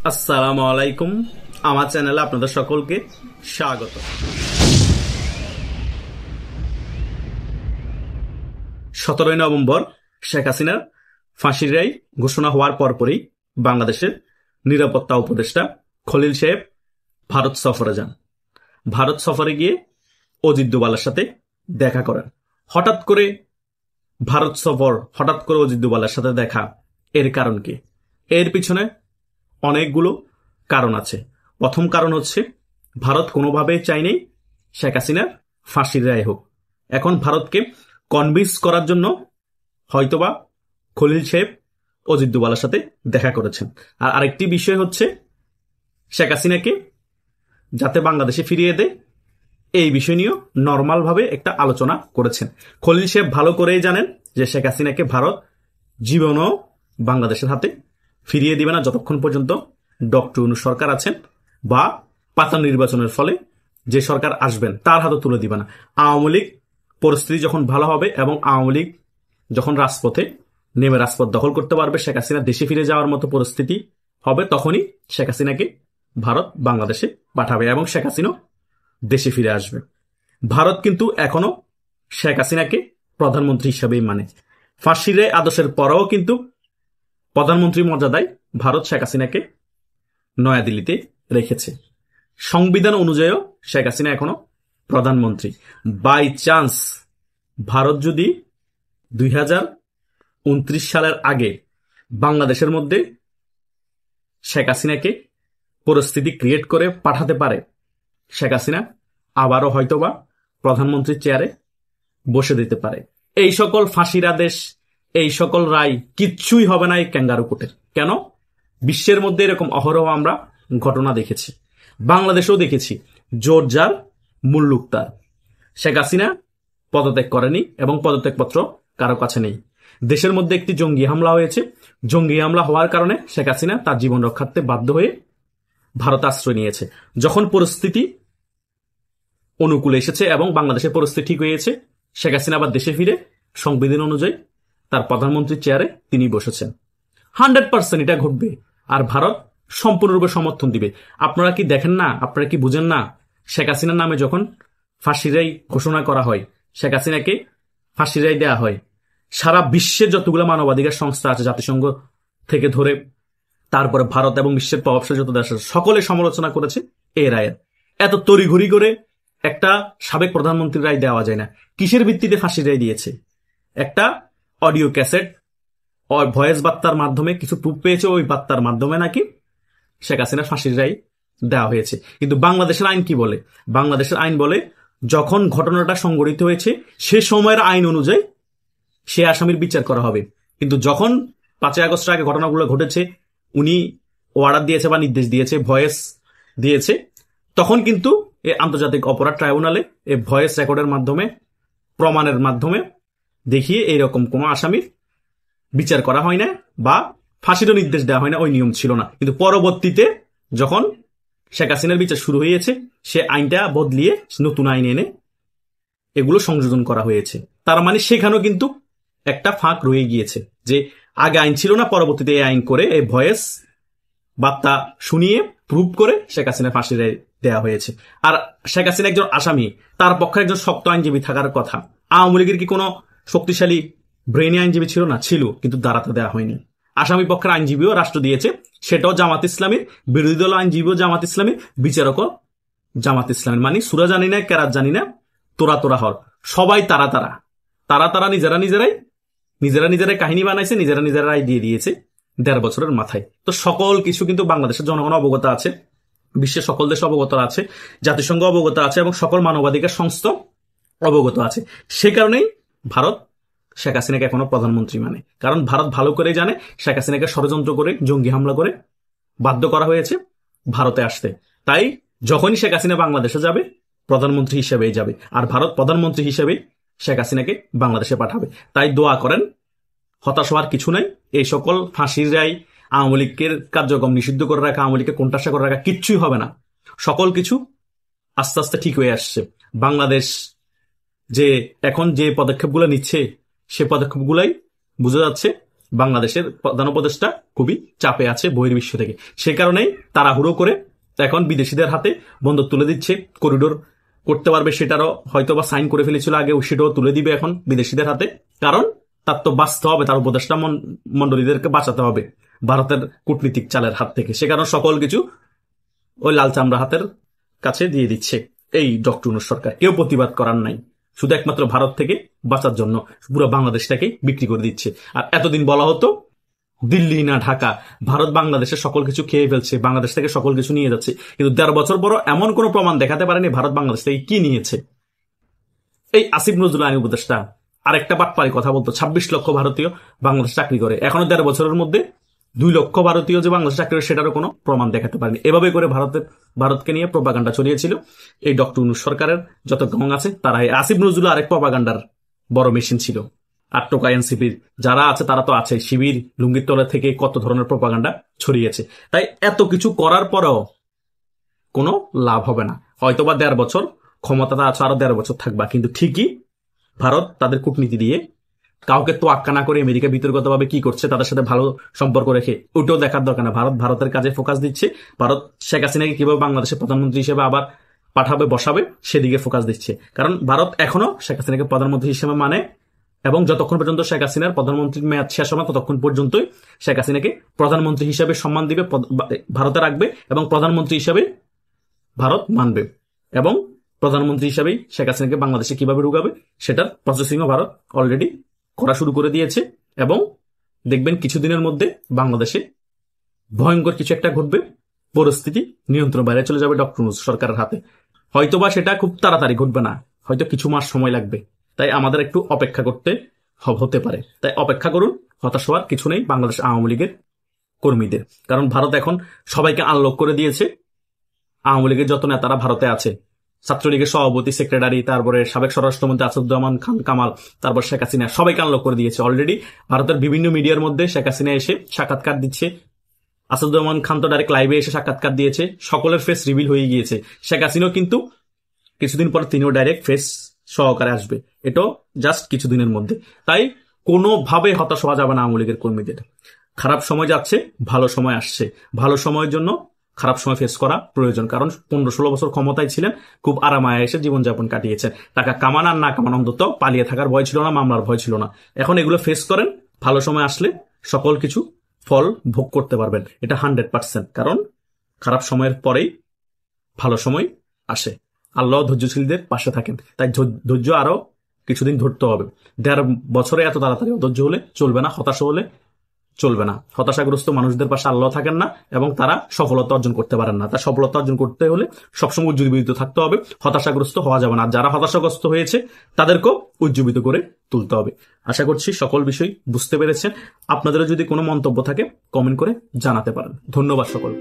আসসালামু আলাইকুম। আমার চ্যানেলে আপনাদের সকলকে স্বাগত। 17 নভেম্বর শেখ হাসিনার ফাঁসির রায় ঘোষণা হওয়ার পরপরই বাংলাদেশের নিরাপত্তা উপদেষ্টা খলিল সাহেব ভারত সফরে যান। ভারত সফরে গিয়ে অজিত দোভালের সাথে দেখা করেন। হঠাৎ করে ভারত সফর, হঠাৎ করে অজিত দোভালের সাথে দেখা, এর কারণ কি? এর পিছনে অনেকগুলো কারণ আছে। প্রথম কারণ হচ্ছে ভারত কোনোভাবেই চায়নি শেখ হাসিনার ফাঁসির রায় হোক। এখন ভারতকে কনভিন্স করার জন্য হয়তোবা খলিল সাহেব অজিত দোভালের সাথে দেখা করেছেন। আর আরেকটি বিষয় হচ্ছে শেখ হাসিনাকে যাতে বাংলাদেশে ফিরিয়ে দেয়, এই বিষয় নিয়েও নর্মাল ভাবে একটা আলোচনা করেছেন। খলিল সাহেব ভালো করেই জানেন যে শেখ হাসিনাকে ভারত জীবনও বাংলাদেশের হাতে ফিরিয়ে দিবে না যতক্ষণ পর্যন্ত ডক্টর ইউনূস সরকার আছেন, বা পাতা নির্বাচনের ফলে যে সরকার আসবেন তার হাতে তুলে দিবে না। আওয়ামী লীগ পরিস্থিতি যখন ভালো হবে এবং আওয়ামী লীগ যখন রাজপথে নেমে রাজপথ দখল করতে পারবে, শেখ হাসিনা দেশে ফিরে যাওয়ার মতো পরিস্থিতি হবে, তখনই শেখ হাসিনাকে ভারত বাংলাদেশে পাঠাবে এবং শেখ হাসিনা দেশে ফিরে আসবে। ভারত কিন্তু এখনো শেখ হাসিনাকে প্রধানমন্ত্রী হিসেবেই মানে। ফাঁসির রায় আদেশের পরেও কিন্তু প্রধানমন্ত্রী মর্যাদায় ভারত শেখ হাসিনাকে নয়াদিল্লিতে রেখেছে। সংবিধান অনুযায়ীও শেখ হাসিনা এখনো প্রধানমন্ত্রী। বাই চান্স ভারত যদি 2029 সালের আগে বাংলাদেশের মধ্যে শেখ হাসিনাকে পরিস্থিতি ক্রিয়েট করে পাঠাতে পারে, শেখ হাসিনা আবারও হয়তোবা প্রধানমন্ত্রীর চেয়ারে বসে দিতে পারে। এই সকল ফাঁসির আদেশ, এই সকল রায় কিচ্ছুই হবে না এই ক্যাঙ্গারু কোর্টের। কেন? বিশ্বের মধ্যে এরকম অহরহ আমরা ঘটনা দেখেছি, বাংলাদেশেও দেখেছি। জোর যার মুল্লুক তার। শেখ হাসিনা পদত্যাগ করেনি এবং পদত্যাগপত্র কারো কাছে নেই। দেশের মধ্যে একটি জঙ্গি হামলা হয়েছে। জঙ্গি হামলা হওয়ার কারণে শেখ হাসিনা তার জীবন রক্ষার্থে বাধ্য হয়ে ভারতে আশ্রয় নিয়েছে। যখন পরিস্থিতি অনুকূলে এসেছে এবং বাংলাদেশের পরিস্থিতি ঠিক হয়েছে, শেখ হাসিনা আবার দেশে ফিরে সংবিধান অনুযায়ী তার প্রধানমন্ত্রীর চেয়ারে তিনি বসেছেন। 100% এটা ঘটবে। আর ভারত সম্পূর্ণরূপে সমর্থন দিবে। আপনারা কি দেখেন না? আপনারা কি বুঝেন না? শেখ হাসিনার নামে যখন ফাঁসির রায় ঘোষণা করা হয়, শেখ হাসিনাকে ফাঁসির রায় দেওয়া হয়, সারা বিশ্বের যতগুলো মানবাধিকার সংস্থা আছে, জাতিসংঘ থেকে ধরে তারপরে ভারত এবং বিশ্বের প্রভাবশালী যত দেশ আছে, সকলে সমালোচনা করেছে এই রায়ের। এত তড়িঘড়ি করে একটা সাবেক প্রধানমন্ত্রীর রায় দেওয়া যায় না। কিসের ভিত্তিতে ফাঁসির রায় দিয়েছে? একটা অডিও ক্যাসেট, ভয়েস বার্তার মাধ্যমে কিছু প্রুফ পেয়েছে, ওই বার্তার মাধ্যমে নাকি শেখ হাসিনার ফাঁসির রায় দেওয়া হয়েছে। কিন্তু বাংলাদেশের আইন কি বলে? বাংলাদেশের আইন বলে যখন ঘটনাটা সংঘটিত হয়েছে সে সময়ের আইন অনুযায়ী সে আসামির বিচার করা হবে। কিন্তু যখন 5 আগস্টের আগে ঘটনাগুলো ঘটেছে, উনি অর্ডার দিয়েছে বা নির্দেশ দিয়েছে, ভয়েস দিয়েছে, তখন কিন্তু এই আন্তর্জাতিক অপরাধ ট্রাইব্যুনালে এই ভয়েস রেকর্ডের মাধ্যমে, প্রমাণের মাধ্যমে দেখিয়ে এইরকম কোনো আসামির বিচার করা হয় না বা ফাঁসিরও নির্দেশ দেওয়া হয় না। ওই নিয়ম ছিল না। কিন্তু পরবর্তীতে যখন শেখ হাসিনার বিচার শুরু হয়েছে, সে আইনটা বদলিয়ে নতুন আইন এনে এগুলো সংযোজন করা হয়েছে। তার মানে সেখানেও কিন্তু একটা ফাঁক রয়ে গিয়েছে যে আগে আইন ছিল না, পরবর্তীতে এই আইন করে এই ভয়েস বার্তা শুনিয়ে প্রুভ করে শেখ হাসিনা ফাঁসি দেওয়া হয়েছে। আর শেখ হাসিনা একজন আসামি, তার পক্ষে একজন শক্ত আইনজীবী থাকার কথা। আওয়ামী লীগের কি কোনো শক্তিশালী ব্রেনি আইনজীবী ছিল না? ছিল, কিন্তু দাঁড়াতে দেওয়া হয়নি। আসামি পক্ষের আইনজীবীও রাষ্ট্র দিয়েছে, সেটাও জামাত ইসলামীর। বিরোধী দল আইনজীবীও জামাত ইসলামী, বিচারকও জামাত ইসলামীর। মানে সুরা জানি না, কেরাত জানি না, তোরা হর, সবাই তারা নিজেরাই কাহিনী বানাইছে, নিজেরা রায় দিয়ে দিয়েছে 1.5 বছরের মাথায়। তো সকল কিছু কিন্তু বাংলাদেশের জনগণ অবগত আছে, বিশ্বের সকল দেশ অবগত আছে, জাতিসংঘ অবগত আছে এবং সকল মানবাধিকার সংস্থা অবগত আছে। সে কারণেই ভারত শেখ হাসিনাকে এখনো প্রধানমন্ত্রী মানে। কারণ ভারত ভালো করে জানে শেখ হাসিনাকে ষড়যন্ত্র করে, জঙ্গি হামলা করে বাধ্য করা হয়েছে ভারতে আসতে। তাই যখনই শেখ হাসিনা বাংলাদেশে যাবে, প্রধানমন্ত্রী হিসেবেই যাবে। আর ভারত প্রধানমন্ত্রী হিসেবে শেখ হাসিনাকে বাংলাদেশে পাঠাবে। তাই দোয়া করেন, হতাশ হওয়ার কিছু নাই। এই সকল ফাঁসির রায়, আওয়ামী লীগের কার্যক্রম নিষিদ্ধ করে রাখা, আওয়ামী লীগকে কোণঠাসা করে রাখা কিচ্ছুই হবে না। সকল কিছু আস্তে আস্তে ঠিক হয়ে আসছে। বাংলাদেশ যে এখন যে পদক্ষেপগুলো নিচ্ছে, সে পদক্ষেপগুলাই বোঝা যাচ্ছে বাংলাদেশের প্রধান উপদেষ্টা খুবই চাপে আছে বহির্বিশ্ব থেকে। সে কারণেই তাড়াহুড়ো করে এখন বিদেশিদের হাতে বন্দর তুলে দিচ্ছে। করিডোর করতে পারবে সেটারও হয়তো বা সাইন করে ফেলেছিল আগে, সেটাও তুলে দিবে এখন বিদেশিদের হাতে। কারণ তার তো বাঁচতে হবে, তার উপদেষ্টা মন্ডলীদেরকে বাঁচাতে হবে ভারতের কূটনীতিক চালের হাত থেকে। সে কারণে সকল কিছু ওই লাল চামড়া হাতের কাছে দিয়ে দিচ্ছে এই ডক্টর ইউনূস সরকার। কেউ প্রতিবাদ করার নাই, শুধু একমাত্র ভারত থেকে বাঁচার জন্য পুরো বাংলাদেশটাকে বিক্রি করে দিচ্ছে। আর এতদিন বলা হতো দিল্লি না ঢাকা, ভারত বাংলাদেশের সকল কিছু খেয়ে ফেলছে, বাংলাদেশ থেকে সকল কিছু নিয়ে যাচ্ছে। কিন্তু ১.৫ বছর পরও এমন কোন প্রমাণ দেখাতে পারেনি ভারত বাংলাদেশ থেকে কি নিয়েছে। এই আসিফ নজরুল আইন উপদেষ্টা আরেকটা বাটপারি কথা বলতো, ২৬ লক্ষ ভারতীয় বাংলাদেশ চাকরি করে। এখনো ১.৫ বছরের মধ্যে ২ লক্ষ ভারতীয় যে বাংলাদেশ চাকরি করে সেটারও কোনো প্রমাণ দেখাতে পারেনি। এভাবে করে ভারতকে নিয়ে প্রপাগান্ডা চলিয়েছিল এই ডক্টর ইউনূস সরকারের যত গং আছে তারা। আসিফ নজরুল আরেক প্রপাগান্ডার বড় মেশিন ছিল। আর টোকা এনসিপির যারা আছে তারা তো আছে, শিবির লুঙ্গির তলা থেকে কত ধরনের প্রপাগান্ডা ছড়িয়েছে। তাই এত কিছু করার পরেও কোনো লাভ হবে না। হয়তোবা ১.৫ বছর ক্ষমতাটা আছে, আরো ১.৫ বছর থাকবা, কিন্তু ঠিকই ভারত তাদের কূটনীতি দিয়ে কাউকে তো আক্কা না করে আমেরিকা বিতর্কতভাবে কি করছে তাদের সাথে ভালো সম্পর্ক রেখে ওটাও দেখার দরকার না। ভারত ভারতের কাজে ফোকাস দিচ্ছে। ভারত শেখ হাসিনাকে কিভাবে বাংলাদেশের প্রধানমন্ত্রী হিসেবে আবার পাঠাবে বসাবে সেদিকে ফোকাস দিচ্ছে। কারণ ভারত এখনো শেখ হাসিনাকে প্রধানমন্ত্রী হিসেবে মানে, এবং যতক্ষণ পর্যন্ত শেখ হাসিনার প্রধানমন্ত্রীর মেয়াদ শেষ হবে ততক্ষণ পর্যন্তই শেখ হাসিনাকে প্রধানমন্ত্রী হিসেবে সম্মান দিবে, ভারতে রাখবে এবং প্রধানমন্ত্রী হিসেবে ভারত মানবে। এবং প্রধানমন্ত্রী হিসেবেই শেখ হাসিনাকে বাংলাদেশে কিভাবে ঢুকাবে সেটার প্রসেসিংও ভারত অলরেডি করা শুরু করে দিয়েছে। এবং দেখবেন কিছুদিনের মধ্যে বাংলাদেশে ভয়ঙ্কর কিছু একটা ঘটবে, পরিস্থিতি নিয়ন্ত্রণ বাইরে চলে যাবে ডক্টর ইউনূস সরকারের হাতে। হয়তোবা সেটা খুব তাড়াতাড়ি ঘটবে না, হয়তো কিছু মাস সময় লাগবে। তাই আমাদের একটু অপেক্ষা করতে হতে পারে। তাই অপেক্ষা করুন, হতাশ হওয়ার কিছু নেই বাংলাদেশ আওয়ামী লীগের কর্মীদের। কারণ ভারত এখন সবাইকে আনলক করে দিয়েছে। আওয়ামী লীগের যত নেতারা ভারতে আছে, ছাত্রলীগের সভাপতি, সেক্রেটারি, তারপরে সাবেক স্বরাষ্ট্রমন্ত্রী আসাদুজ্জামান খান কামাল, তারপর শেখ হাসিনা, সবাইকে আনলক করে দিয়েছে অলরেডি। ভারতের বিভিন্ন মিডিয়ার মধ্যে শেখ হাসিনা এসে সাক্ষাৎকার দিচ্ছে, আসাদুজ্জামান খান তো ডাইরেক্ট লাইভে এসে সাক্ষাৎকার দিয়েছে, সকলের ফেস রিভিল হয়ে গিয়েছে। শেখ হাসিনাও কিন্তু কিছুদিন পর তিনিও ডাইরেক্ট ফেস সহকারে আসবে, এটাও জাস্ট কিছুদিনের মধ্যে। তাই কোনোভাবে হতাশ হওয়া যাবে না আওয়ামী লীগের কর্মীদের। খারাপ সময় যাচ্ছে, ভালো সময় আসছে। ভালো সময়ের জন্য খারাপ সময় ফেস করা প্রয়োজন। কারণ 15-16 বছর ক্ষমতায় ছিলেন, খুব আরামায় এসে জীবনযাপন কাটিয়েছেন। টাকা কামান আর না কামান, অন্তত পালিয়ে থাকার ভয় ছিল না, মামলার ভয় ছিল না। এখন এগুলো ফেস করেন, ভালো সময় আসলে সকল কিছু ফল ভোগ করতে পারবেন, এটা 100%। কারণ খারাপ সময়ের পরেই ভালো সময় আসে। আল্লাহ ধৈর্যশীলদের পাশে থাকেন। তাই ধৈর্য আরো কিছুদিন ধরতে হবে। 1.5 বছরে এত তাড়াতাড়ি অধৈর্য হলে চলবে না, হতাশ হলে চলবে না। হতাশাগ্রস্ত মানুষদের পাশে আল্লাহ থাকেন না এবং তারা সফলতা অর্জন করতে পারেন না। তাই সফলতা অর্জন করতে হলে সবসময় উজ্জীবিত থাকতে হবে, হতাশাগ্রস্ত হওয়া যাবে না। যারা হতাশাগ্রস্ত হয়েছে তাদেরকেও উজ্জীবিত করে তুলতে হবে। আশা করছি সকল বিষয় বুঝতে পেরেছেন। আপনাদেরও যদি কোনো মন্তব্য থাকে কমেন্ট করে জানাতে পারেন। ধন্যবাদ সকল।